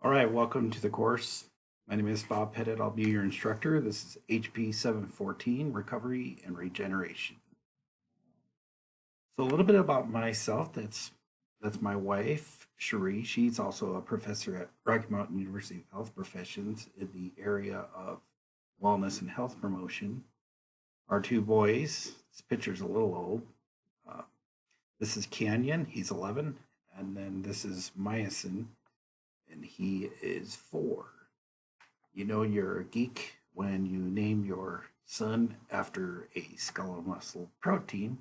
All right, welcome to the course. My name is Bob Pettit. I'll be your instructor. This is HP 714, Recovery and Regeneration. So a little bit about myself. That's my wife, Cherie. She's also a professor at Rocky Mountain University of Health Professions in the area of wellness and health promotion. Our two boys, this picture's a little old. Uh, this is Canyon, he's 11, and then this is Myosin, and he is 4. You know you're a geek when you name your son after a skeletal muscle protein.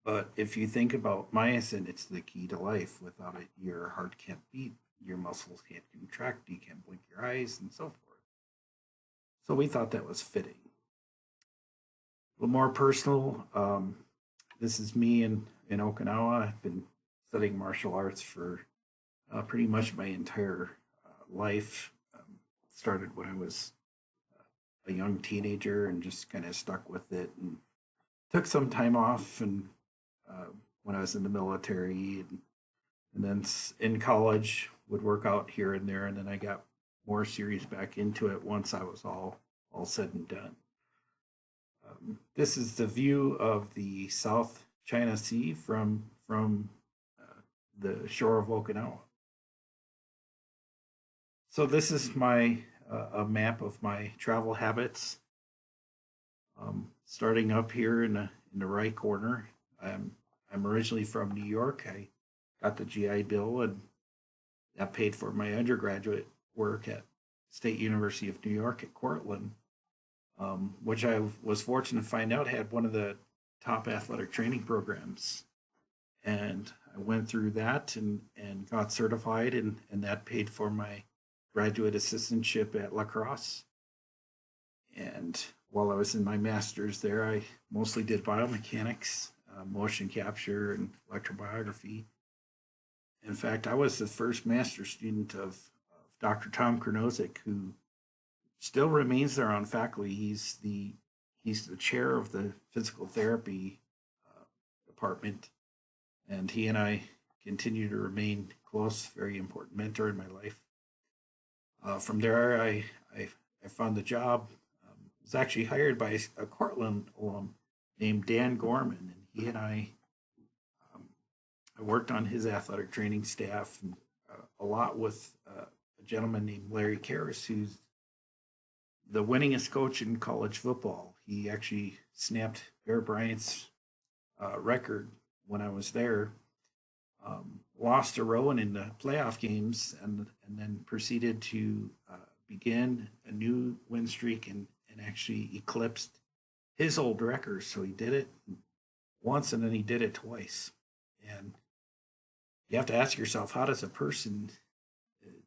But if you think about myosin, it's the key to life. Without it, your heart can't beat, your muscles can't contract, you can't blink your eyes, and so forth. So we thought that was fitting. A little more personal. This is me in Okinawa. I've been studying martial arts for pretty much my entire life. Started when I was a young teenager and just kind of stuck with it and took some time off and uh, when I was in the military and then in college would work out here and there, and then I got more serious back into it once I was all said and done. This is the view of the South China Sea from the shore of Okinawa. So this is my a map of my travel habits. Starting up here in the right corner, I'm originally from New York. I got the GI Bill, and that paid for my undergraduate work at State University of New York at Cortland, which I was fortunate to find out had one of the top athletic training programs. And I went through that and got certified, and that paid for my graduate assistantship at La Crosse. And while I was in my master's there, I mostly did biomechanics, motion capture, and electrobiography. In fact, I was the first master student of Dr. Tom Krnozik, who still remains there on faculty. He's the chair of the physical therapy department, and he and I continue to remain close. Very important mentor in my life. From there, I found the job. Was actually hired by a Cortland alum named Dan Gorman, and he and um, I worked on his athletic training staff and a lot with a gentleman named Larry Karras, who's the winningest coach in college football. He actually snapped Bear Bryant's record when I was there. Lost to Rowan in the playoff games, and then proceeded to begin a new win streak and actually eclipsed his old record. So he did it once and then he did it twice. And you have to ask yourself, how does a person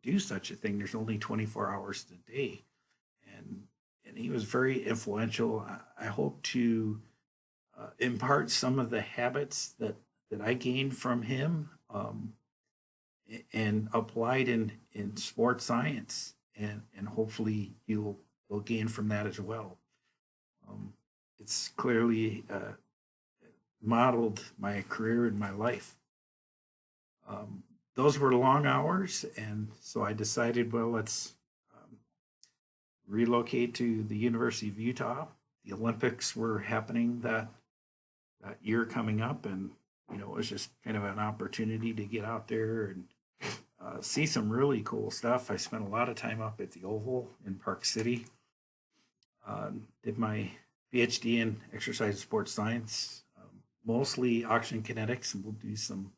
do such a thing? There's only 24 hours in a day. And, and he was very influential. I hope to impart some of the habits that I gained from him and applied in sports science. And hopefully you'll gain from that as well. Um, it's clearly modeled my career and my life. Those were long hours, and so I decided, well, let's um, relocate to the University of Utah. The Olympics were happening that year coming up, and it was just kind of an opportunity to get out there and see some really cool stuff. I spent a lot of time up at the Oval in Park City. Did my PhD in exercise and sports science, mostly oxygen kinetics, and we'll do some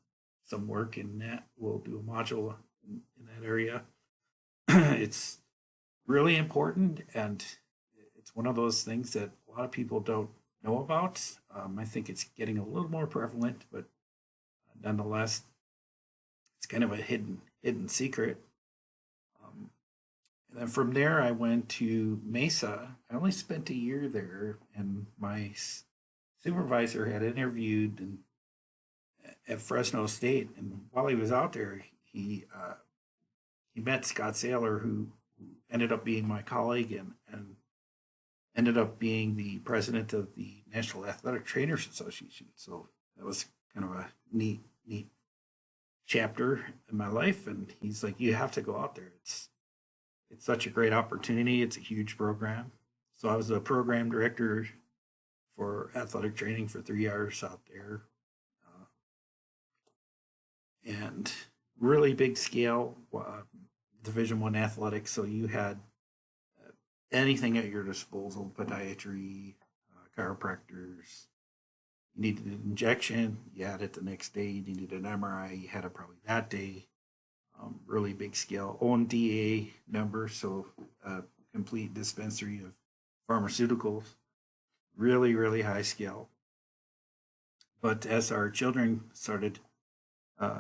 work in that. We'll do a module in that area. It's really important, and it's one of those things that a lot of people don't know about. I think it's getting a little more prevalent, but nonetheless, it's kind of a hidden secret. Um, and then from there, I went to Mesa. I only spent a year there, and my supervisor had interviewed at Fresno State, and while he was out there, he met Scott Saylor, who ended up being my colleague and ended up being the president of the National Athletic Trainers Association. So that was kind of a neat chapter in my life, and he's like, "You have to go out there. It's such a great opportunity. It's a huge program." So I was a program director for athletic training for 3 years out there, uh, and really big scale Division One athletics. So you had anything at your disposal: podiatry, chiropractors. You needed an injection, you had it the next day. You needed an MRI, you had it probably that day. Really big scale. ONDA number, so complete dispensary of pharmaceuticals. Really, really high scale. But as our children started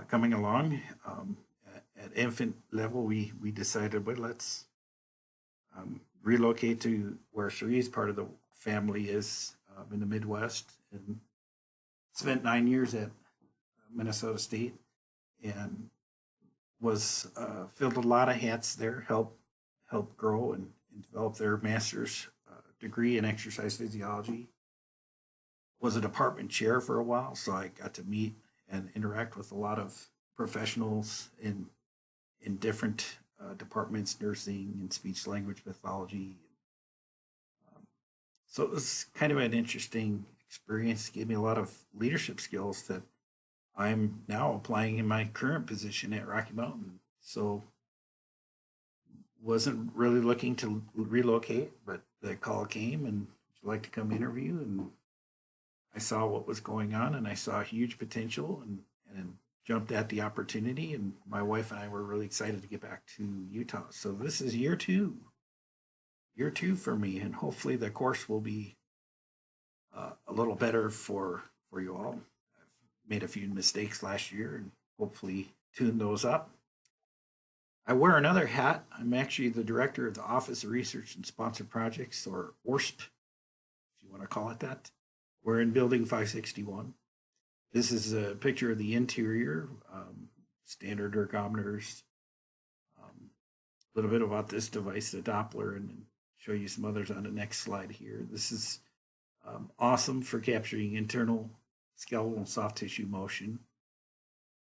coming along at infant level, we decided, well, let's relocate to where Cherie's part of the family is in the Midwest, and spent 9 years at Minnesota State, and was filled a lot of hats there. Help grow and develop their master's degree in exercise physiology. Was a department chair for a while, so I got to meet and interact with a lot of professionals in different departments, nursing and speech language pathology. So it was kind of an interesting experience. It gave me a lot of leadership skills that I'm now applying in my current position at Rocky Mountain. So wasn't really looking to relocate, but the call came, and would you like to come interview? And I saw what was going on, and I saw huge potential, and jumped at the opportunity. And my wife and I were really excited to get back to Utah. So this is year two for me, and hopefully the course will be a little better for you all. I've made a few mistakes last year, and hopefully tune those up. I wear another hat. I'm actually the director of the Office of Research and Sponsored Projects, or ORSP, if you want to call it that. We're in Building 561. This is a picture of the interior, standard ergometers. A little bit about this device, the Doppler, and then show you some others on the next slide here. This is awesome for capturing internal skeletal and soft tissue motion.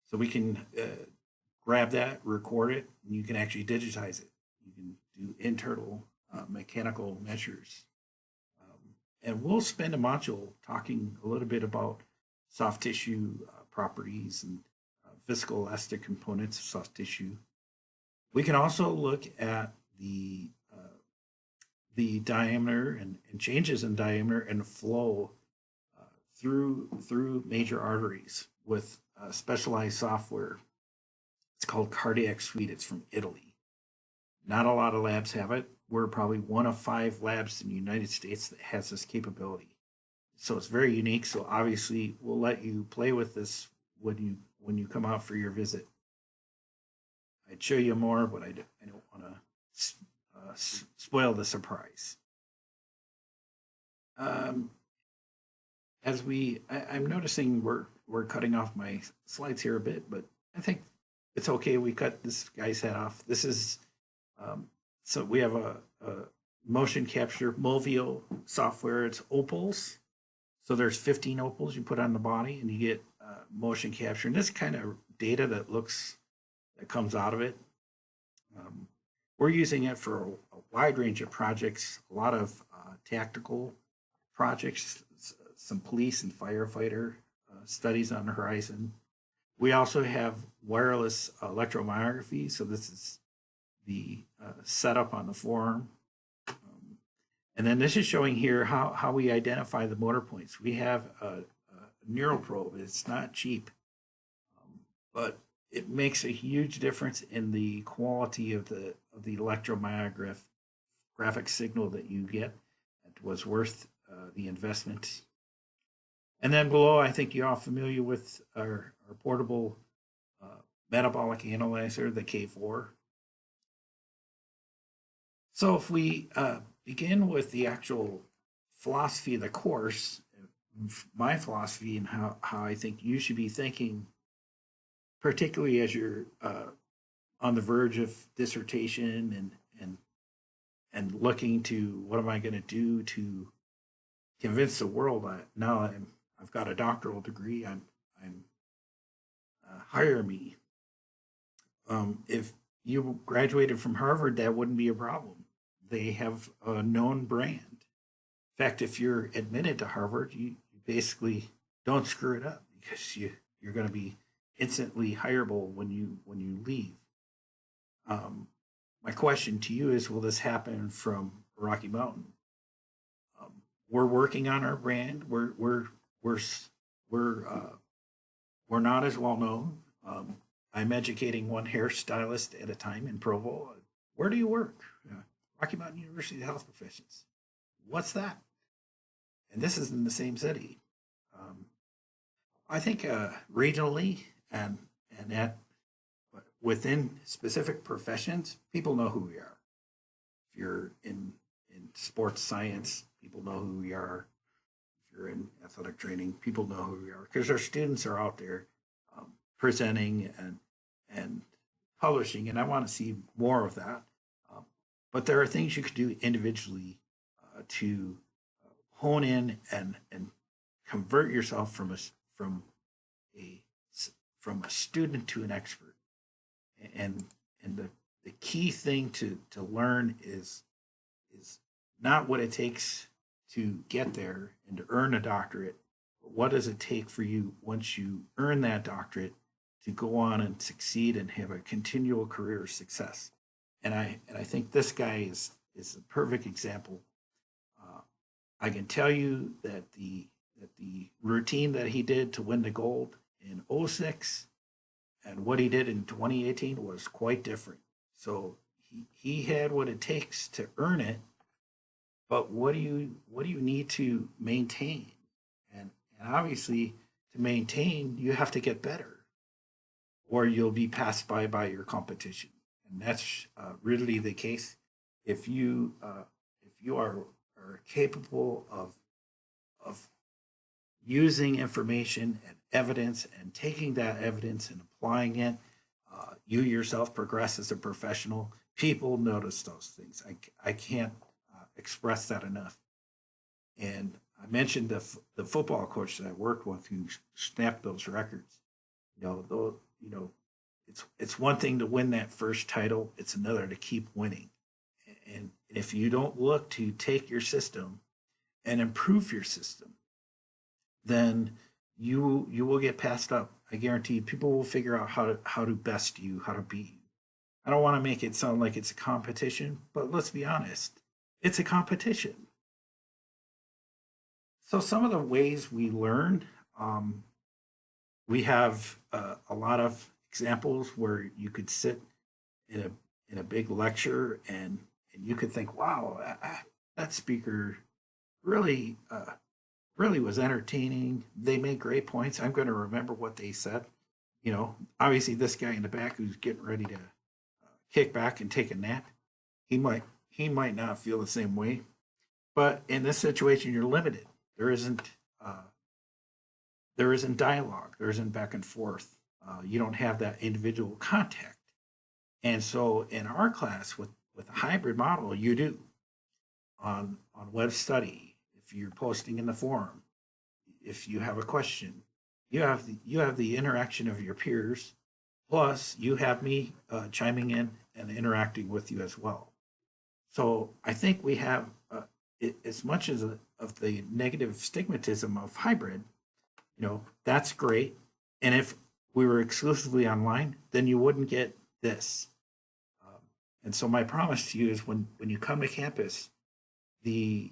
So we can grab that, record it, and you can actually digitize it. You can do internal mechanical measures. And we'll spend a module talking a little bit about soft tissue properties and viscoelastic components of soft tissue. We can also look at the diameter and changes in diameter and flow through major arteries with specialized software. It's called Cardiac Suite. It's from Italy. Not a lot of labs have it. We're probably one of 5 labs in the United States that has this capability. So it's very unique. So obviously, we'll let you play with this when you come out for your visit. I'd show you more, but I don't want to spoil the surprise. I'm noticing we're cutting off my slides here a bit, but I think it's okay. We cut this guy's head off. This is so we have a motion capture Movio software. It's opals. So there's 15 opals you put on the body, and you get motion capture. And this kind of data that comes out of it. We're using it for a wide range of projects, a lot of tactical projects, some police and firefighter studies on the horizon. We also have wireless electromyography. So this is the setup on the forearm. And then this is showing here how we identify the motor points. We have a neural probe. It's not cheap, but it makes a huge difference in the quality of the electromyographic signal that you get. It was worth the investment. And then below, I think you're all familiar with our portable metabolic analyzer, the K4. So if we begin with the actual philosophy of the course, my philosophy and how I think you should be thinking, particularly as you're on the verge of dissertation and looking to what am I going to do to convince the world that now I've got a doctoral degree. I'm hire me. If you graduated from Harvard, that wouldn't be a problem. They have a known brand. In fact, if you're admitted to Harvard, you basically don't screw it up because you're going to be instantly hireable when you leave. Um, my question to you is: will this happen from Rocky Mountain? We're working on our brand. We're we're we're not as well known. I'm educating one hairstylist at a time in Provo. Where do you work? Rocky Mountain University of Health Professions. What's that? And this is in the same city. Um, I think regionally and at within specific professions, people know who we are. If you're in sports science, people know who we are. If you're in athletic training, people know who we are because our students are out there presenting and publishing, and I want to see more of that. Um, but there are things you can do individually to hone in and convert yourself a from a student to an expert. And the key thing to learn is not what it takes to get there and to earn a doctorate, but what does it take for you once you earn that doctorate to go on and succeed and have a continual career of success. And I think this guy is a perfect example. Uh, I can tell you that the routine that he did to win the gold in '06 and what he did in 2018 was quite different. So he had what it takes to earn it, but what do you need to maintain? And obviously to maintain you have to get better or you'll be passed by your competition. And that's really the case. If you are capable of using information and evidence and taking that evidence and applying it, you yourself progress as a professional. People notice those things. I can't express that enough. And I mentioned the football coach that I worked with who snapped those records. Though, it's one thing to win that first title; it's another to keep winning. And if you don't look to take your system and improve your system, then you will get passed up. I guarantee you, people will figure out how to best you, how to beat you. I don't want to make it sound like it's a competition, but let's be honest, it's a competition. So some of the ways we learn, um, we have a lot of examples where you could sit in a big lecture and you could think, wow, that speaker really really was entertaining. They made great points. I'm going to remember what they said. Obviously this guy in the back who's getting ready to kick back and take a nap, he might not feel the same way. But in this situation, you're limited. There isn't uh, there isn't dialogue. There isn't back and forth. You don't have that individual contact. And so in our class with a hybrid model, you do on web study. If you're posting in the forum, if you have a question, you have the interaction of your peers. Plus, you have me chiming in and interacting with you as well. So I think we have as much as of the negative stigmatism of hybrid. That's great. And if we were exclusively online, then you wouldn't get this. Um, and so my promise to you is when you come to campus, the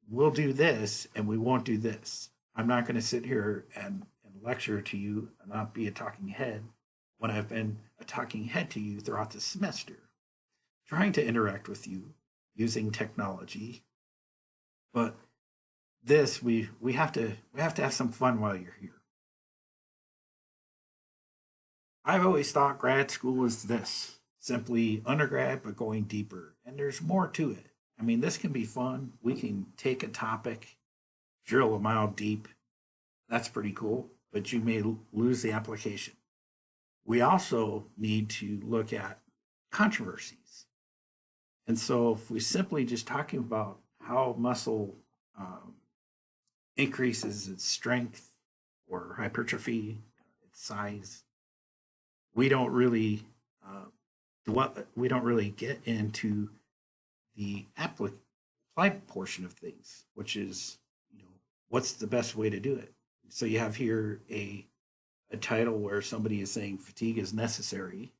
we'll do this and we won't do this. I'm not going to sit here and lecture to you and not be a talking head when I've been a talking head to you throughout the semester, trying to interact with you using technology. But this we have to have some fun while you're here. I've always thought grad school was this simply undergrad, but going deeper. And there's more to it. I mean, this can be fun. We can take a topic, drill a mile deep. That's pretty cool, but you may lose the application. We also need to look at controversies. And so, if we simply just talking about how muscle um, increases its strength or hypertrophy, its size, we don't really What we don't really get into the applied portion of things, which is, what's the best way to do it. So you have here a title where somebody is saying fatigue is necessary,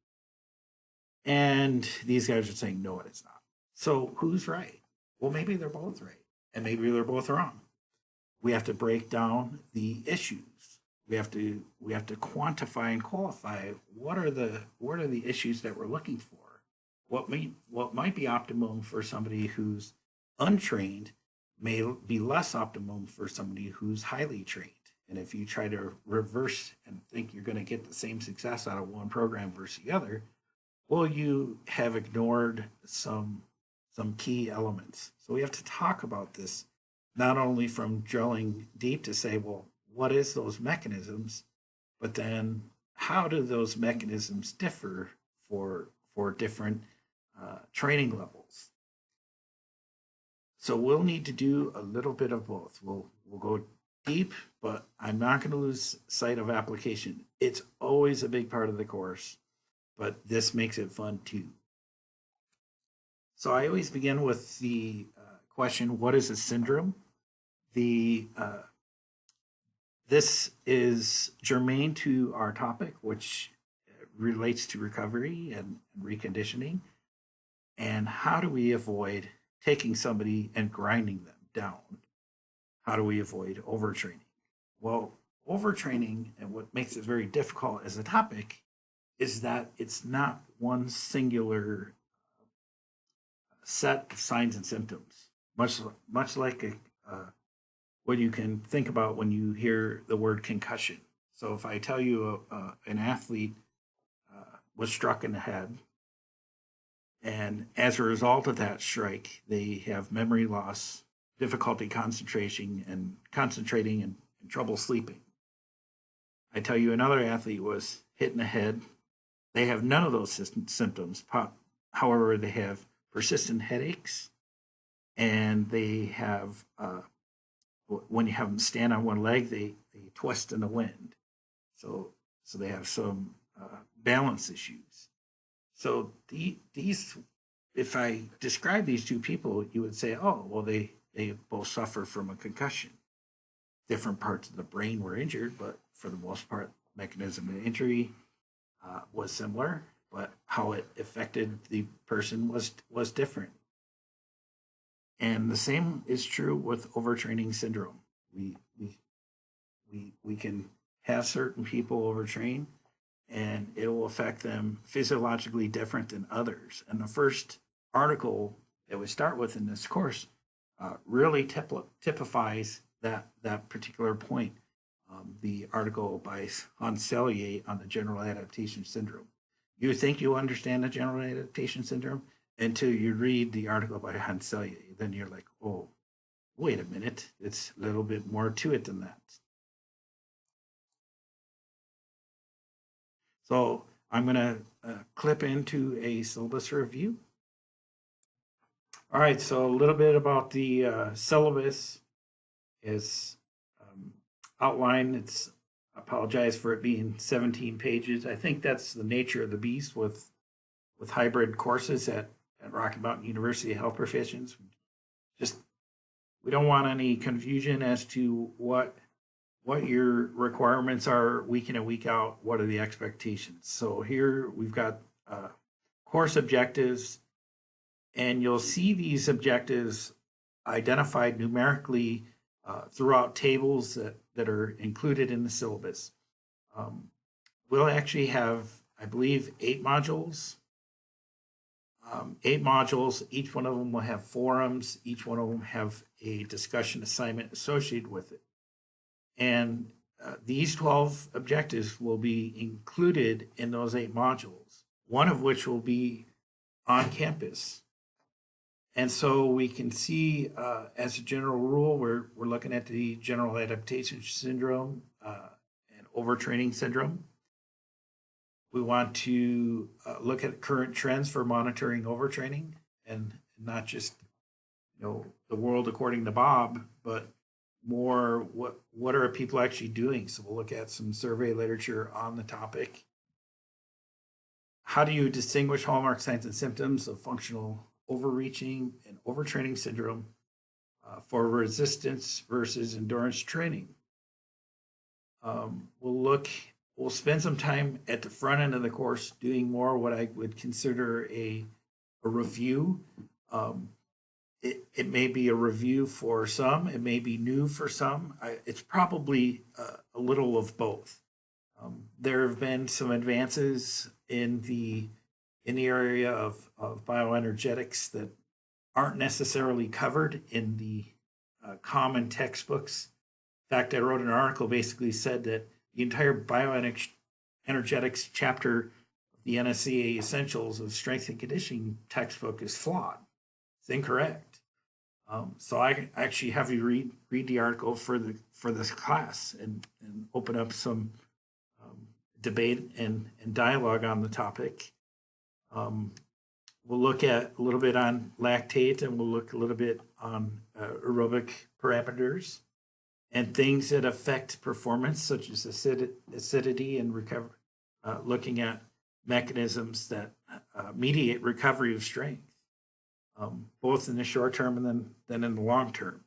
and these guys are saying no, it is not. So who's right? Well, maybe they're both right, and maybe they're both wrong. We have to break down the issues. We have to quantify and qualify what are the issues that we're looking for. What might be optimum for somebody who's untrained may be less optimum for somebody who's highly trained. And if you try to reverse and think you're going to get the same success out of one program versus the other, well, you have ignored some key elements. So we have to talk about this not only from drilling deep to say, well, what is those mechanisms, but then how do those mechanisms differ for different training levels? So we'll need to do a little bit of both. We'll go deep, but I'm not going to lose sight of application. It's always a big part of the course, but this makes it fun too. So I always begin with the question, what is a syndrome? This is germane to our topic, which relates to recovery and reconditioning. And how do we avoid taking somebody and grinding them down? How do we avoid overtraining? Well, overtraining, and what makes it very difficult as a topic, is that it's not one singular set of signs and symptoms, much like what you can think about when you hear the word concussion. So if I tell you an athlete was struck in the head, and as a result of that strike, they have memory loss, difficulty concentrating and trouble sleeping. I tell you another athlete was hit in the head. They have none of those symptoms. However, they have persistent headaches, and they have, when you have them stand on one leg, they twist in the wind. So they have some balance issues. So these, if I describe these two people, you would say, oh, well, they both suffer from a concussion. Different parts of the brain were injured, but for the most part, mechanism of injury was similar, but how it affected the person was different. And the same is true with overtraining syndrome. We can have certain people overtrain, and it will affect them physiologically different than others. And the first article that we start with in this course really typifies that particular point. The article by Hans Selye on the general adaptation syndrome. You think you understand the general adaptation syndrome until you read the article by Hans Selye. Then you're like, oh, wait a minute, it's a little bit more to it than that. So I'm going to clip into a syllabus review. All right, so a little bit about the syllabus is outlined. I apologize for it being 17 pages. I think that's the nature of the beast with hybrid courses at Rocky Mountain University of Health Professions. Just, we don't want any confusion as to what your requirements are week in and week out. What are the expectations? So here we've got course objectives, and you'll see these objectives identified numerically throughout tables that are included in the syllabus. We'll actually have, I believe, 8 modules. 8 modules, each one of them will have forums, each one of them have a discussion assignment associated with it. And these 12 objectives will be included in those 8 modules, one of which will be on campus. And so we can see, as a general rule, we're looking at the general adaptation syndrome and overtraining syndrome. We want to look at current trends for monitoring overtraining, and not just the world according to Bob, but more what are people actually doing. So we'll look at some survey literature on the topic. how do you distinguish hallmark signs and symptoms of functional overreaching and overtraining syndrome for resistance versus endurance training? We'll spend some time at the front end of the course doing more what I would consider a review. It may be a review for some, it may be new for some. It's probably a little of both. There have been some advances in the area of bioenergetics that aren't necessarily covered in the common textbooks. In fact, I wrote an article basically said that the entire bioenergetics chapter of the NSCA Essentials of Strength and Conditioning textbook is flawed. It's incorrect. So I actually have you read the article for this class and open up some debate and dialogue on the topic. We'll look at a little bit on lactate, and we'll look a little bit on aerobic parameters and things that affect performance, such as acidity and recovery, looking at mechanisms that mediate recovery of strength, both in the short term and then in the long term.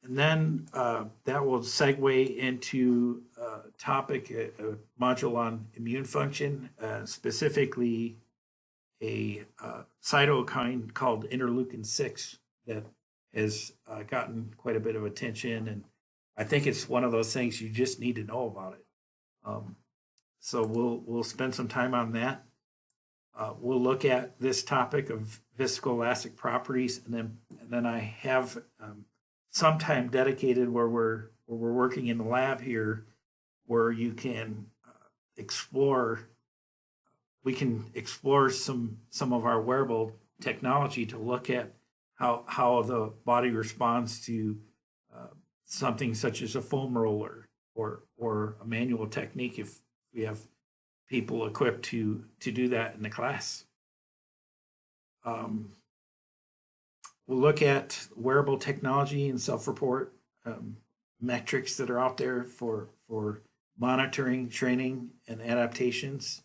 And then that will segue into a topic, a module on immune function, specifically a cytokine called interleukin-6 that has gotten quite a bit of attention. And I think it's one of those things you just need to know about it. So we'll spend some time on that. We'll look at this topic of viscoelastic properties, and then I have some time dedicated where we're working in the lab here, where you can explore. We can explore some of our wearable technology to look at how the body responds to something such as a foam roller or a manual technique, if we have people equipped to do that in the class. We'll look at wearable technology and self-report metrics that are out there for monitoring, training, and adaptations.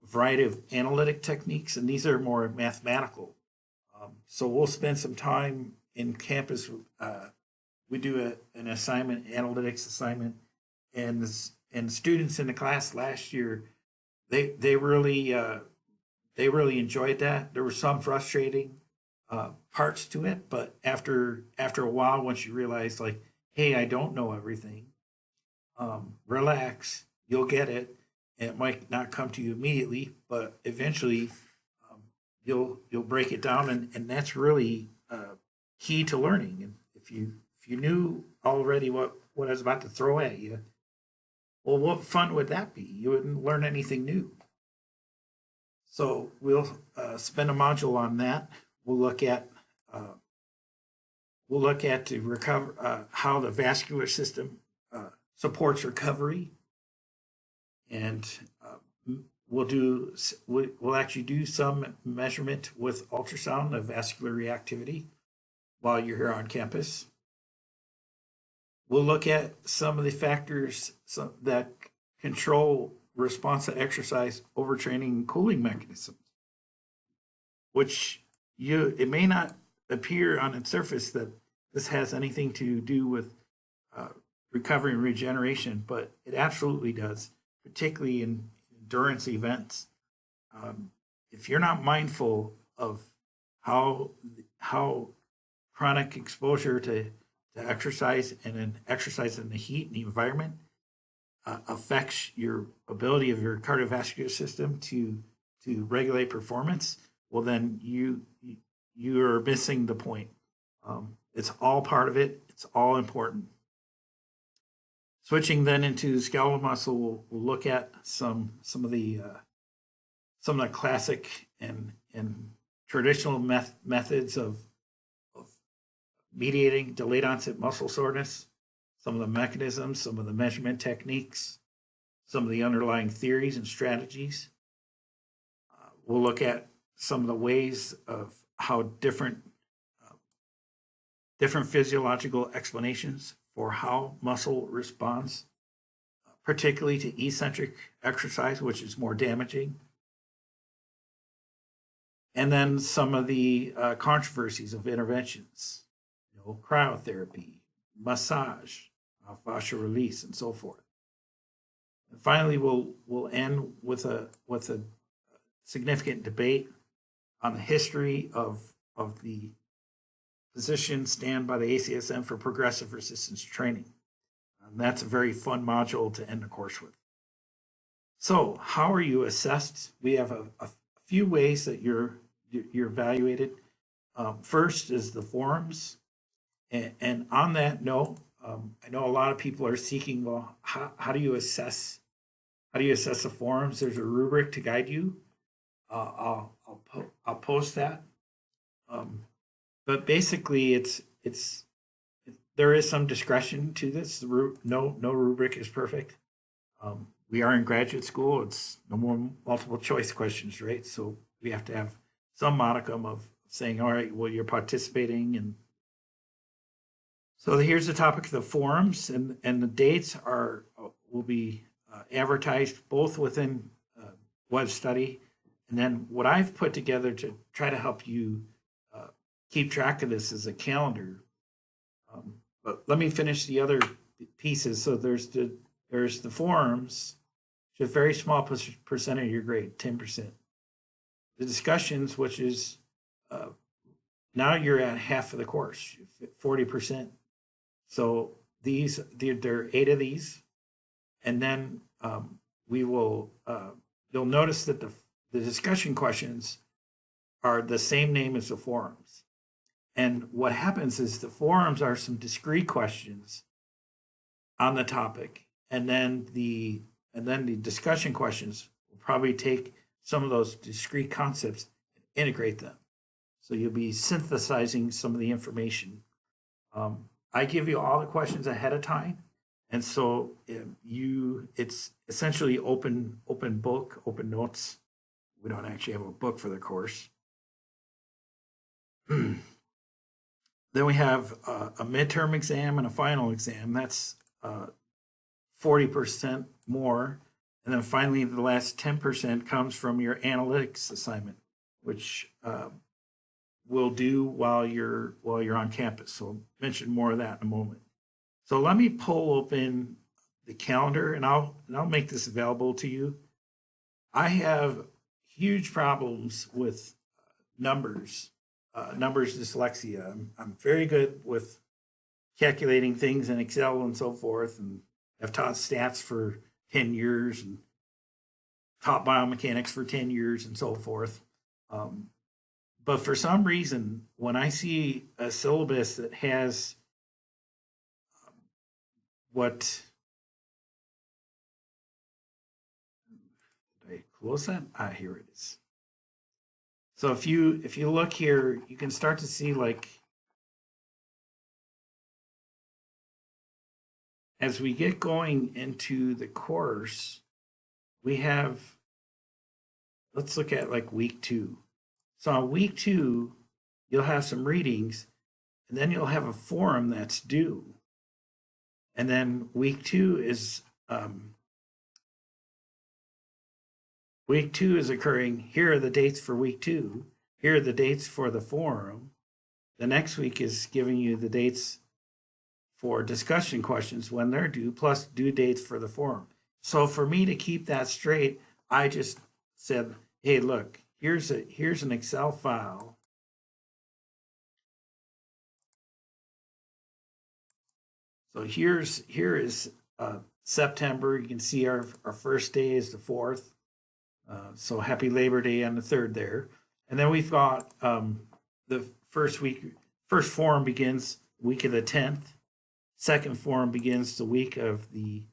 A variety of analytic techniques, and these are more mathematical. So we'll spend some time in campus. We do an assignment, analytics assignment, and students in the class last year, they really enjoyed that. There were some frustrating parts to it, but after a while, once you realize, like, hey, I don't know everything, relax, you'll get it. It might not come to you immediately, but eventually you'll break it down, and that's really key to learning. And if you knew already what I was about to throw at you, well, what fun would that be? You wouldn't learn anything new. So we'll spend a module on that. We'll look at to recover how the vascular system supports recovery, and we'll actually do some measurement with ultrasound of vascular reactivity while you're here on campus. We'll look at some of the factors that control response to exercise, overtraining, and cooling mechanisms, which it may not appear on its surface that this has anything to do with recovery and regeneration, but it absolutely does, particularly in endurance events. If you're not mindful of how chronic exposure to exercise and then exercise in the heat and the environment affects your ability of your cardiovascular system to regulate performance, well, then you're missing the point. It's all part of it. It's all important. Switching then into skeletal muscle, we'll look at some of the classic and traditional methods of mediating delayed onset muscle soreness, some of the mechanisms, some of the measurement techniques, some of the underlying theories and strategies. We'll look at some of the ways of how different physiological explanations for how muscle responds particularly to eccentric exercise, which is more damaging. And then some of the controversies of interventions, cryotherapy, massage, fascia release, and so forth. And finally, we'll end with a significant debate on the history of the position stand by the ACSM for progressive resistance training. And that's a very fun module to end the course with. So how are you assessed? We have a few ways that you're evaluated. First is the forums. And on that note, I know a lot of people are seeking, well, how do you assess the forums? There's a rubric to guide you. I'll post that. But basically, there is some discretion to this. No rubric is perfect. We are in graduate school. It's no more multiple choice questions, right? So we have to have some modicum of saying, all right, well, you're participating. And so here's the topic of the forums, and the dates will be advertised both within Web Study, and then what I've put together to try to help you keep track of this is a calendar. But let me finish the other pieces. So there's the forums, which is a very small percent of your grade, 10%. The discussions, which is now you're at half of the course, 40%. So there are 8 of these, and then we will. You'll notice that the discussion questions are the same name as the forums. And what happens is the forums are some discrete questions on the topic, and then the discussion questions will probably take some of those discrete concepts and integrate them. So you'll be synthesizing some of the information. I give you all the questions ahead of time, and so it's essentially open book, open notes. We don't actually have a book for the course. Then we have a midterm exam and a final exam. That's 40% more. And then finally, the last 10% comes from your analytics assignment, which we'll do while you're on campus. So I'll mention more of that in a moment. So let me pull open the calendar, and I'll make this available to you. I have huge problems with numbers dyslexia. I'm very good with calculating things in Excel and so forth, and I've taught stats for 10 years and taught biomechanics for 10 years and so forth. But for some reason, when I see a syllabus that has did I close that? Here it is. So if you look here, you can start to see, like, as we get going into the course, we have, let's look at like week 2. So on week 2, you'll have some readings, and then you'll have a forum that's due. And then week 2 is occurring. Here are the dates for week 2. Here are the dates for the forum. The next week is giving you the dates for discussion questions when they're due, plus due dates for the forum. So for me to keep that straight, I just said, hey, look, here's an Excel file. So here is September. You can see our first day is the 4th. So happy Labor Day on the 3rd there. And then we've got the first forum begins the week of the 10th. Second forum begins the week of the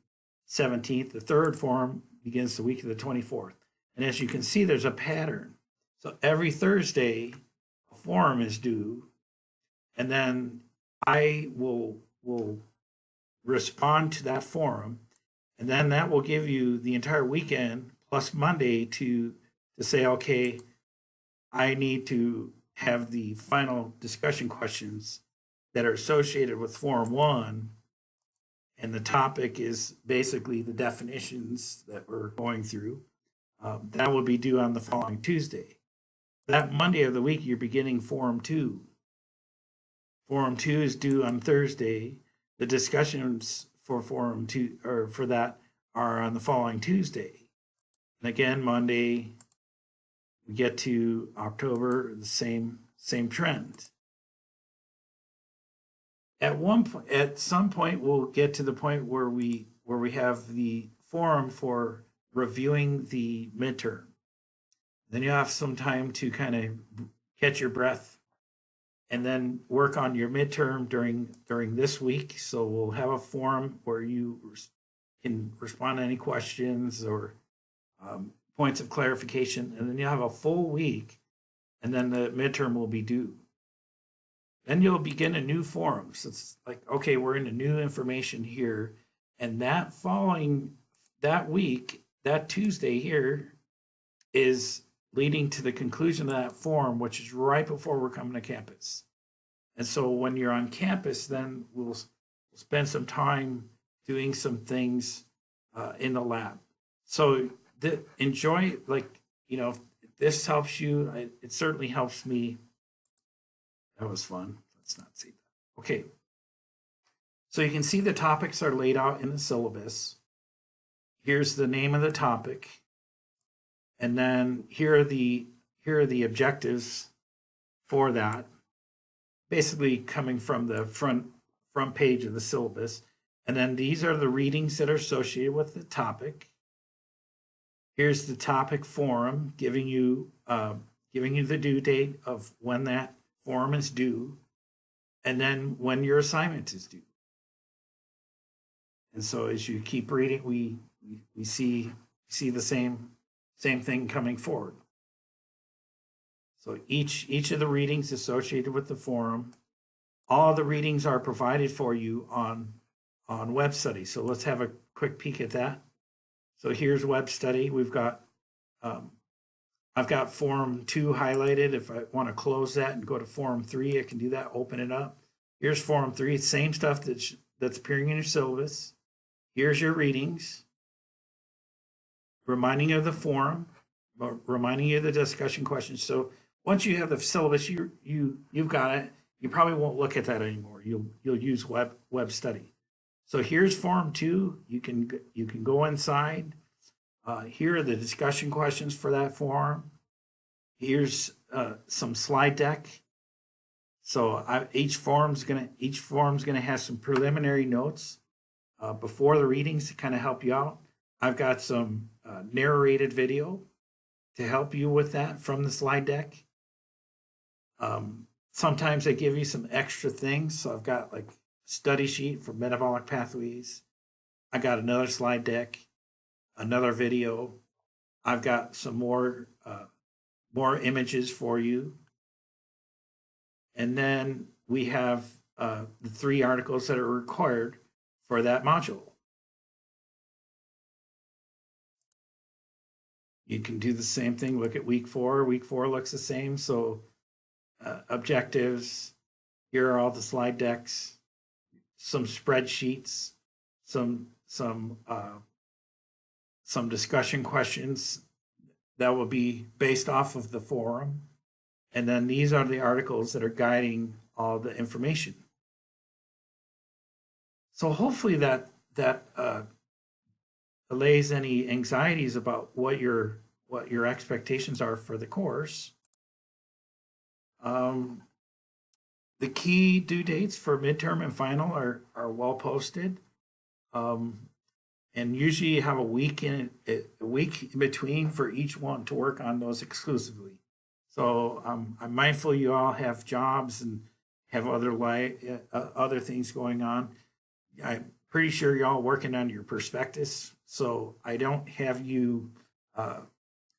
17th. The third forum begins the week of the 24th. And as you can see, there's a pattern. So every Thursday, a forum is due, and then I will respond to that forum, and then that will give you the entire weekend plus Monday to say, okay, I need to have the final discussion questions that are associated with Forum 1, And the topic is basically the definitions that we're going through. That will be due on the following Tuesday. That Monday of the week, you're beginning Forum 2. Forum 2 is due on Thursday. The discussions for Forum 2 or for that are on the following Tuesday. And again, Monday, we get to October, the same trend. At some point, we'll get to the point where we have the forum for reviewing the midterm. Then you have some time to kind of catch your breath, and then work on your midterm during this week. So we'll have a forum where you can respond to any questions or points of clarification, and then you'll have a full week, and then the midterm will be due. Then you'll begin a new forum. So it's like, okay, we're into new information here. And that week, that Tuesday here, is leading to the conclusion of that forum, which is right before we're coming to campus. And so when you're on campus, then we'll spend some time doing some things in the lab. So enjoy, if this helps you, it certainly helps me. That was fun. Let's not see that. Okay. So you can see the topics are laid out in the syllabus. Here's the name of the topic. And then here are the objectives for that. Basically coming from the front page of the syllabus. And then these are the readings that are associated with the topic. Here's the topic forum, giving you the due date of when that forum is due, and then when your assignment is due. And so as you keep reading, we see the same thing coming forward. So each of the readings associated with the forum, all the readings are provided for you on Web Study. So let's have a quick peek at that. So here's Web Study. We've got I've got Forum 2 highlighted. If I want to close that and go to Forum 3, I can do that, open it up. Here's Forum 3, same stuff that's appearing in your syllabus. Here's your readings, reminding you of the forum, reminding you of the discussion questions. So once you have the syllabus, you've got it. You probably won't look at that anymore. You'll use Web Study. So here's Forum 2. You can go inside. Here are the discussion questions for that forum. Here's some slide deck. So each forum's gonna have some preliminary notes before the readings to kind of help you out. I've got some narrated video to help you with that from the slide deck. Sometimes I give you some extra things. So I've got like study sheet for metabolic pathways. I got another slide deck, another video. I've got some more images for you. And then we have the 3 articles that are required for that module. You can do the same thing. Look at week 4. Week 4 looks the same. So objectives, here are all the slide decks, some spreadsheets, some discussion questions that will be based off of the forum. And then these are the articles that are guiding all the information. So hopefully that allays any anxieties about what your expectations are for the course. The key due dates for midterm and final are well posted. And usually you have a week in between for each one to work on those exclusively. So I'm mindful you all have jobs and have other things going on. I'm pretty sure you're all working on your prospectus, so I don't have you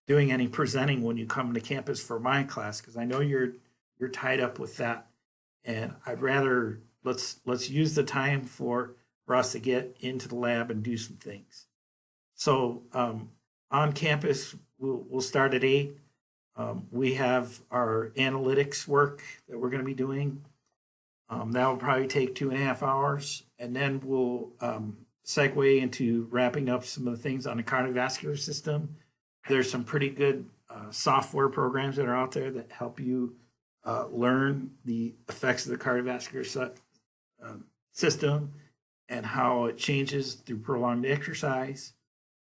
doing any presenting when you come to campus for my class, because I know you're tied up with that, and I'd rather let's use the time for us to get into the lab and do some things. So on campus, we'll start at 8. We have our analytics work that we're going to be doing. That will probably take 2.5 hours. and then we'll segue into wrapping up some of the things on the cardiovascular system. There's some pretty good software programs that are out there that help you learn the effects of the cardiovascular system and how it changes through prolonged exercise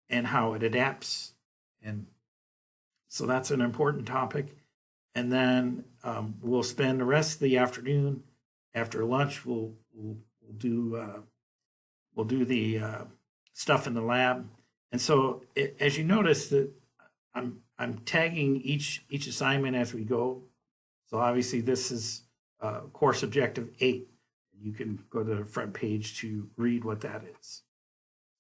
and how it adapts. And so that's an important topic. And then we'll spend the rest of the afternoon after lunch. We'll do the stuff in the lab. And so as you notice that I'm tagging each assignment as we go. So obviously this is course objective 8. You can go to the front page to read what that is.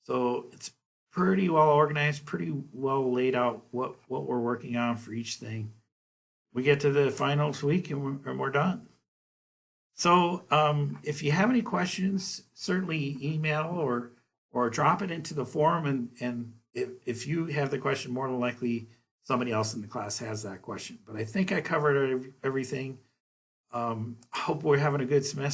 So it's pretty well organized, pretty well laid out what we're working on for each thing. We get to the finals week and we're done. So if you have any questions, certainly email or drop it into the forum. And if you have the question, more than likely somebody else in the class has that question. But I think I covered everything. Hope we're having a good semester.